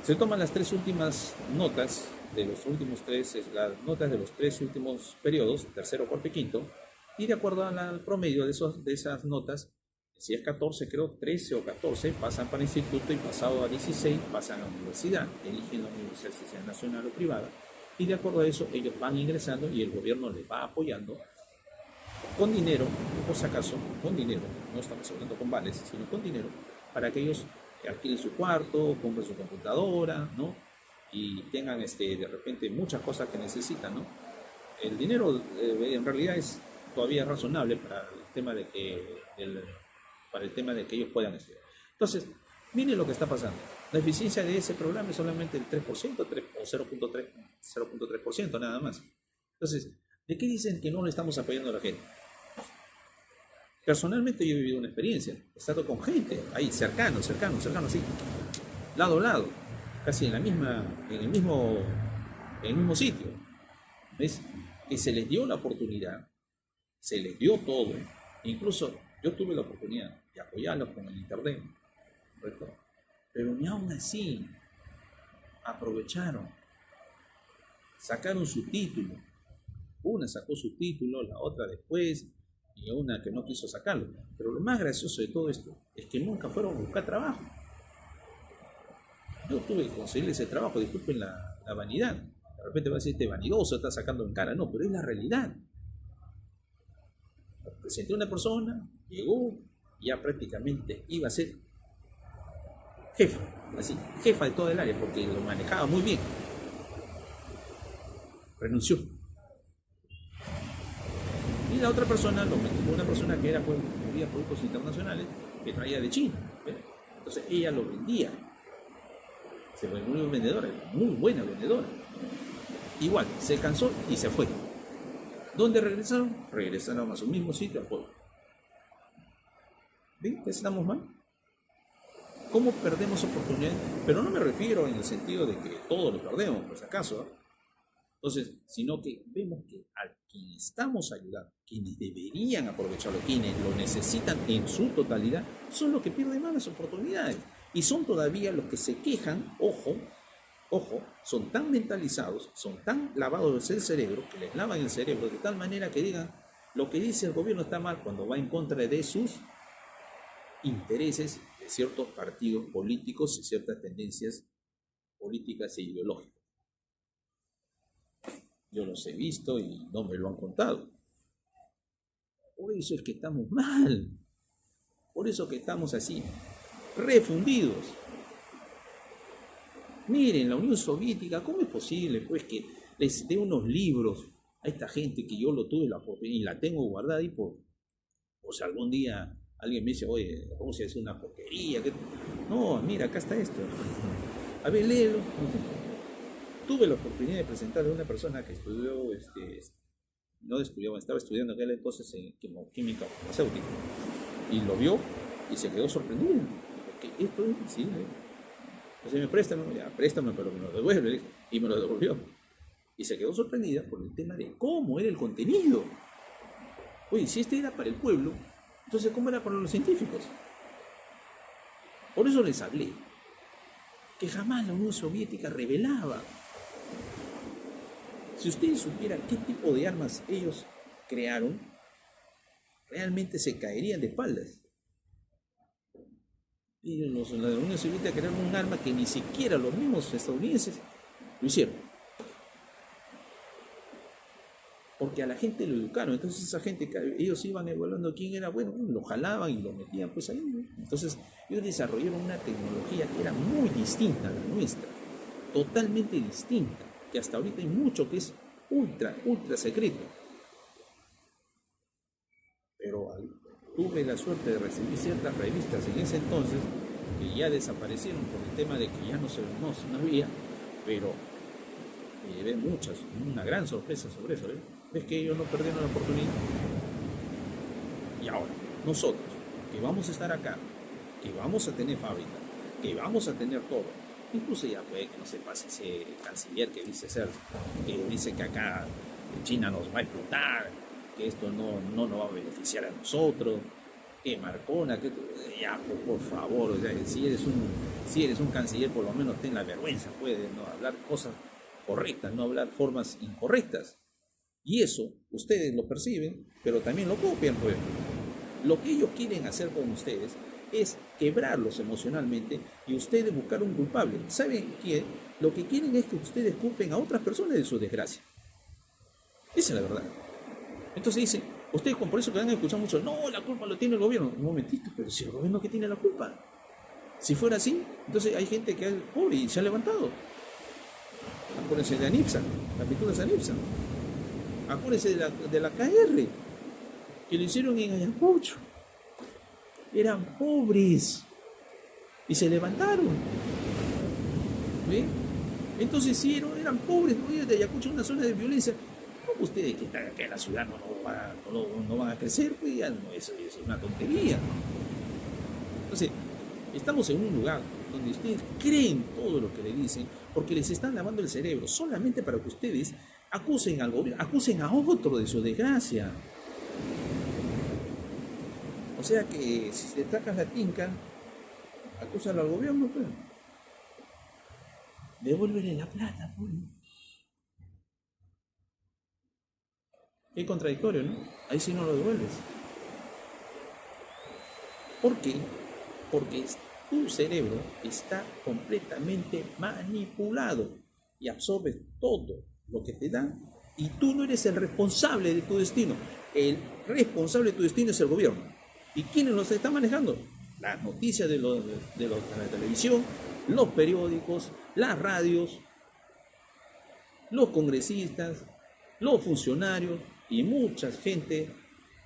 se toman las tres últimas notas de los últimos tres, las notas de los tres últimos periodos, tercero, cuarto y quinto, y de acuerdo al promedio de esas notas, si es 14, creo 13 o 14, pasan para instituto y pasado a 16 pasan a universidad, eligen la universidad, si sea nacional o privada, y de acuerdo a eso ellos van ingresando y el gobierno les va apoyando con dinero, por si acaso, con dinero, no estamos hablando con vales, sino con dinero, para que ellos alquilen su cuarto, compren su computadora, ¿no? Y tengan de repente muchas cosas que necesitan, ¿no? El dinero en realidad es todavía razonable para el tema de que ellos puedan estudiar. Entonces, miren lo que está pasando. La eficiencia de ese programa es solamente el 3%, o 0.3% nada más. Entonces, ¿de qué dicen que no le estamos apoyando a la gente? Personalmente yo he vivido una experiencia, he estado con gente ahí cercano, así, lado a lado, casi en el mismo sitio. ¿Ves? Que se les dio la oportunidad, se les dio todo, incluso yo tuve la oportunidad de apoyarlos con el internet, ¿correcto? Pero ni aún así aprovecharon, sacaron su título, una sacó su título, la otra después, y una que no quiso sacarlo. Pero lo más gracioso de todo esto es que nunca fueron a buscar trabajo. Yo tuve que conseguir ese trabajo, disculpen la vanidad. De repente va a decir, este vanidoso está sacando en cara. No, pero es la realidad. Presenté a una persona, llegó, ya prácticamente iba a ser jefa de toda el área, porque lo manejaba muy bien. Renunció. Y la otra persona lo metió una persona que movía productos internacionales que traía de China. Entonces ella lo vendía. Se volvió vendedora, muy buena vendedora. Igual, se cansó y se fue. ¿Dónde regresaron? Regresaron a su mismo sitio, al pueblo. ¿Ven que estamos mal? ¿Cómo perdemos oportunidades? Pero no me refiero en el sentido de que todo lo perdemos, por si acaso, ¿eh? Entonces, sino que vemos que a quienes estamos ayudando, quienes deberían aprovecharlo, quienes lo necesitan en su totalidad, son los que pierden más las oportunidades. Y son todavía los que se quejan, ojo, son tan mentalizados, son tan lavados del cerebro, que les lavan el cerebro de tal manera que digan, lo que dice el gobierno está mal cuando va en contra de sus intereses de ciertos partidos políticos y ciertas tendencias políticas e ideológicas. Yo los he visto y no me lo han contado. Por eso es que estamos mal. Por eso que estamos así, refundidos. Miren, la Unión Soviética, ¿cómo es posible pues que les dé unos libros a esta gente que yo lo tuve y la tengo guardada y por si algún día alguien me dice, oye, Rusia es una porquería? No, mira, acá está esto. A ver, léelo. Tuve la oportunidad de presentarle a una persona que estudió, no estudiaba, estaba estudiando aquel entonces en química farmacéutica, y lo vio y se quedó sorprendido. Porque esto es imposible. Entonces me préstame, pero me lo devuelve, y me lo devolvió. Y se quedó sorprendida por el tema de cómo era el contenido. Oye, si este era para el pueblo, entonces ¿cómo era para los científicos? Por eso les hablé que jamás la Unión Soviética revelaba. Si ustedes supieran qué tipo de armas ellos crearon, realmente se caerían de espaldas. Y la Unión Soviética crearon un arma que ni siquiera los mismos estadounidenses lo hicieron. Porque a la gente lo educaron. Entonces esa gente, ellos iban evaluando quién era bueno, lo jalaban y lo metían pues ahí, ¿no? Entonces ellos desarrollaron una tecnología que era muy distinta a la nuestra. Totalmente distinta. Que hasta ahorita hay mucho que es ultra secreto. Pero tuve la suerte de recibir ciertas revistas en ese entonces que ya desaparecieron por el tema de que ya no había, pero me llevé una gran sorpresa sobre eso, ¿eh? ¿Ves que ellos no perdieron la oportunidad? Y ahora, nosotros, que vamos a estar acá, que vamos a tener fábrica, que vamos a tener todo, incluso ya puede que no se pase ese canciller que dice que acá China nos va a explotar, que esto no nos va a beneficiar a nosotros, que Marcona, que ya por favor, o sea, si eres un canciller, por lo menos ten la vergüenza, puede no hablar cosas correctas, no hablar formas incorrectas. Y eso ustedes lo perciben, pero también lo copian, pues. Lo que ellos quieren hacer con ustedes es quebrarlos emocionalmente y ustedes buscar un culpable. ¿Saben qué? Lo que quieren es que ustedes culpen a otras personas de su desgracia. Esa es la verdad. Entonces dicen, ustedes por eso que van a escuchar mucho, no, la culpa lo tiene el gobierno. Un momentito, pero si el gobierno que tiene la culpa. Si fuera así, entonces hay gente que es pobre y se ha levantado. Acuérdense de Anipsa, la pintura de Anipsa. Acuérdense de la KR, que lo hicieron en Ayacucho. Eran pobres y se levantaron. ¿Ve? Entonces sí, eran pobres, ¿no? De Ayacucho, una zona de violencia. ¿Cómo ustedes que están acá en la ciudad no van a crecer? Pues ya no, eso es una tontería. Entonces, estamos en un lugar donde ustedes creen todo lo que le dicen porque les están lavando el cerebro solamente para que ustedes acusen al gobierno, acusen a otro de su desgracia. O sea que si te sacas la tinca, acúsalo al gobierno, pues. Devuélvele la plata, pues. Qué contradictorio, ¿no? Ahí sí no lo devuelves. ¿Por qué? Porque tu cerebro está completamente manipulado y absorbes todo lo que te dan y tú no eres el responsable de tu destino. El responsable de tu destino es el gobierno. ¿Y quiénes los están manejando? Las noticias de la televisión, los periódicos, las radios, los congresistas, los funcionarios y mucha gente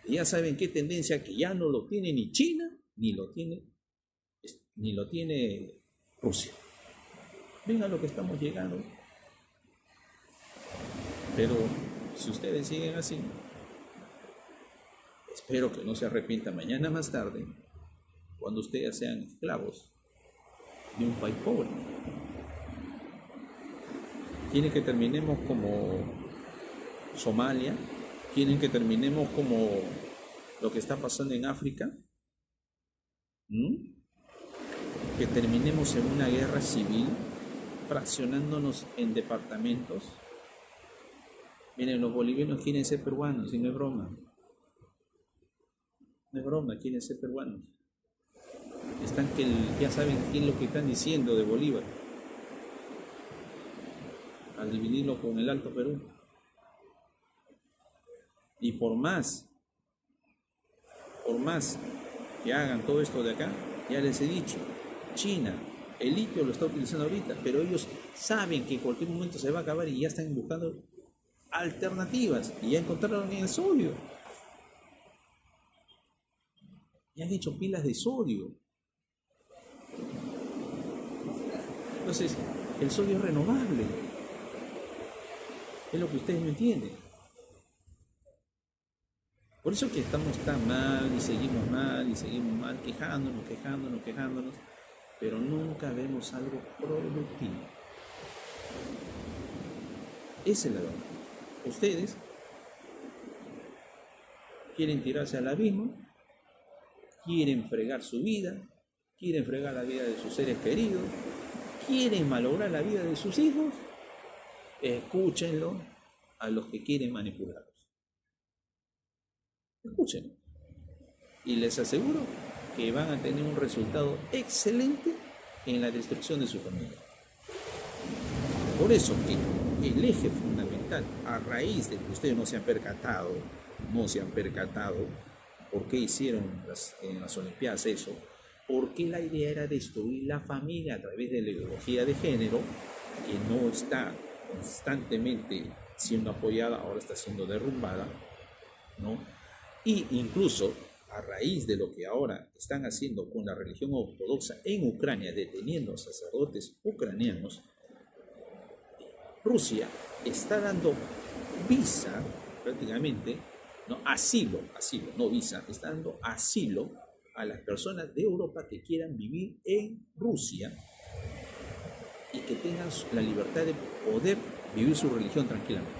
que ya saben qué tendencia, que ya no lo tiene ni China ni lo tiene Rusia. Ven a lo que estamos llegando. Pero si ustedes siguen así, espero que no se arrepientan mañana más tarde, cuando ustedes sean esclavos de un país pobre. Quieren que terminemos como Somalia, quieren que terminemos como lo que está pasando en África, ¿Mm? Que terminemos en una guerra civil, fraccionándonos en departamentos. Miren, los bolivianos quieren ser peruanos, y no es broma. No es broma, quieren ser peruanos. Están que ya saben qué es lo que están diciendo de Bolívar al dividirlo con el Alto Perú. Y por más que hagan todo esto de acá, ya les he dicho, China, el litio lo está utilizando ahorita, pero ellos saben que en cualquier momento se va a acabar y ya están buscando alternativas y ya encontraron en el sodio. Ya han hecho pilas de sodio. Entonces, el sodio es renovable. Es lo que ustedes no entienden. Por eso que estamos tan mal y seguimos mal, quejándonos, pero nunca vemos algo productivo. Esa es la verdad. Ustedes quieren tirarse al abismo, quieren fregar su vida, quieren fregar la vida de sus seres queridos, quieren malograr la vida de sus hijos. Escúchenlo a los que quieren manipularlos. Escúchenlo. Y les aseguro que van a tener un resultado excelente en la destrucción de su familia. Por eso que el eje fundamental, a raíz de que ustedes no se han percatado por qué hicieron en las Olimpiadas eso, porque la idea era destruir la familia a través de la ideología de género, que no está constantemente siendo apoyada, ahora está siendo derrumbada, ¿no? Y incluso a raíz de lo que ahora están haciendo con la religión ortodoxa en Ucrania, deteniendo a sacerdotes ucranianos, Rusia está dando visa prácticamente, no, asilo, no visa, está dando asilo a las personas de Europa que quieran vivir en Rusia y que tengan la libertad de poder vivir su religión tranquilamente.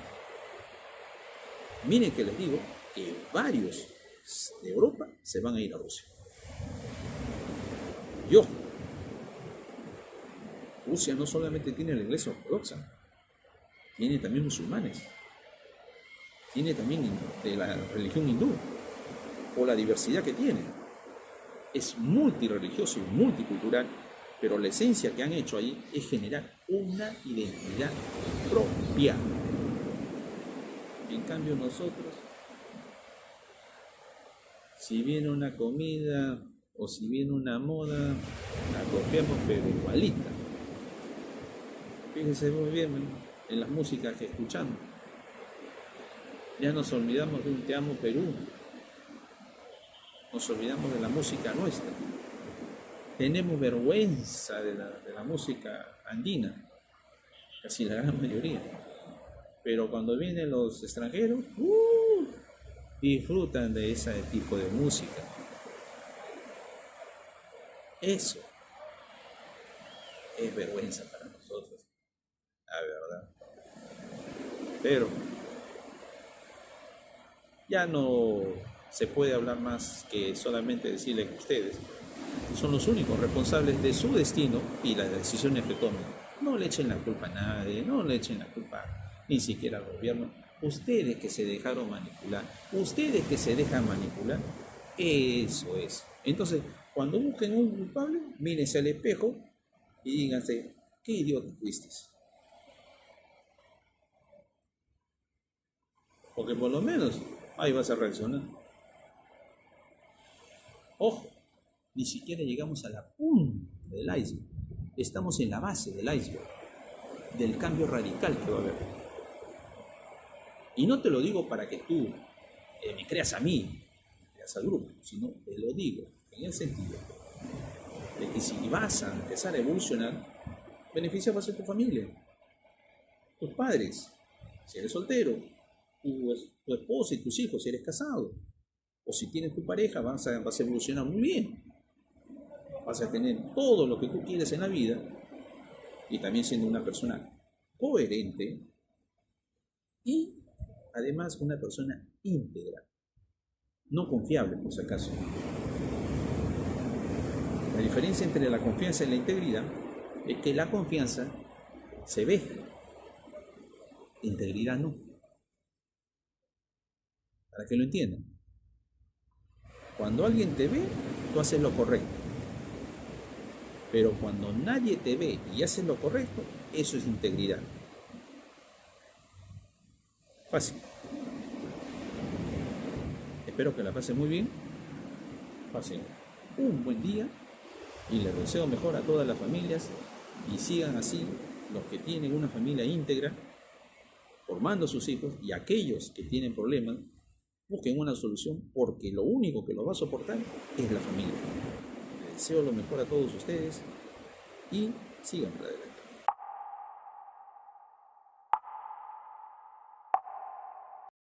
Miren que les digo que varios de Europa se van a ir a Rusia. Y ojo, Rusia no solamente tiene la iglesia ortodoxa, tiene también musulmanes, tiene también de la religión hindú, por la diversidad que tiene. Es multirreligioso y multicultural, pero la esencia que han hecho ahí es generar una identidad propia. En cambio nosotros, si viene una comida o si viene una moda, la copiamos pero igualita. Fíjense muy bien en las músicas que escuchamos. Ya nos olvidamos de un Te Amo Perú. Nos olvidamos de la música nuestra. Tenemos vergüenza de la música andina, casi la gran mayoría. Pero cuando vienen los extranjeros, disfrutan de ese tipo de música. Eso es vergüenza para nosotros, la verdad. Pero ya no se puede hablar más que solamente decirles que ustedes son los únicos responsables de su destino y las decisiones que toman. No le echen la culpa a nadie, no le echen la culpa ni siquiera al gobierno. Ustedes que se dejaron manipular, ustedes que se dejan manipular, eso es. Entonces, cuando busquen un culpable, mírense al espejo y díganse, ¿qué idiota fuiste? Porque por lo menos ahí vas a reaccionar. Ojo, ni siquiera llegamos a la punta del iceberg. Estamos en la base del iceberg, del cambio radical que va a haber. Y no te lo digo para que tú me creas a mí, me creas al grupo, sino te lo digo en el sentido de que si vas a empezar a evolucionar, beneficia va a ser tu familia, tus padres, si eres soltero, tu esposa y tus hijos, si eres casado, o si tienes tu pareja, vas a evolucionar muy bien. vas a tener todo lo que tú quieres en la vida y también siendo una persona coherente y además una persona íntegra, no confiable por si acaso. La diferencia entre la confianza y la integridad es que la confianza se ve, integridad no. Para que lo entiendan. Cuando alguien te ve, tú haces lo correcto. Pero cuando nadie te ve y haces lo correcto, eso es integridad. Fácil. Espero que la pasen muy bien. Pasen un buen día y les deseo mejor a todas las familias y sigan así los que tienen una familia íntegra, formando a sus hijos, y aquellos que tienen problemas, busquen una solución, porque lo único que los va a soportar es la familia. Les deseo lo mejor a todos ustedes y sigan para adelante.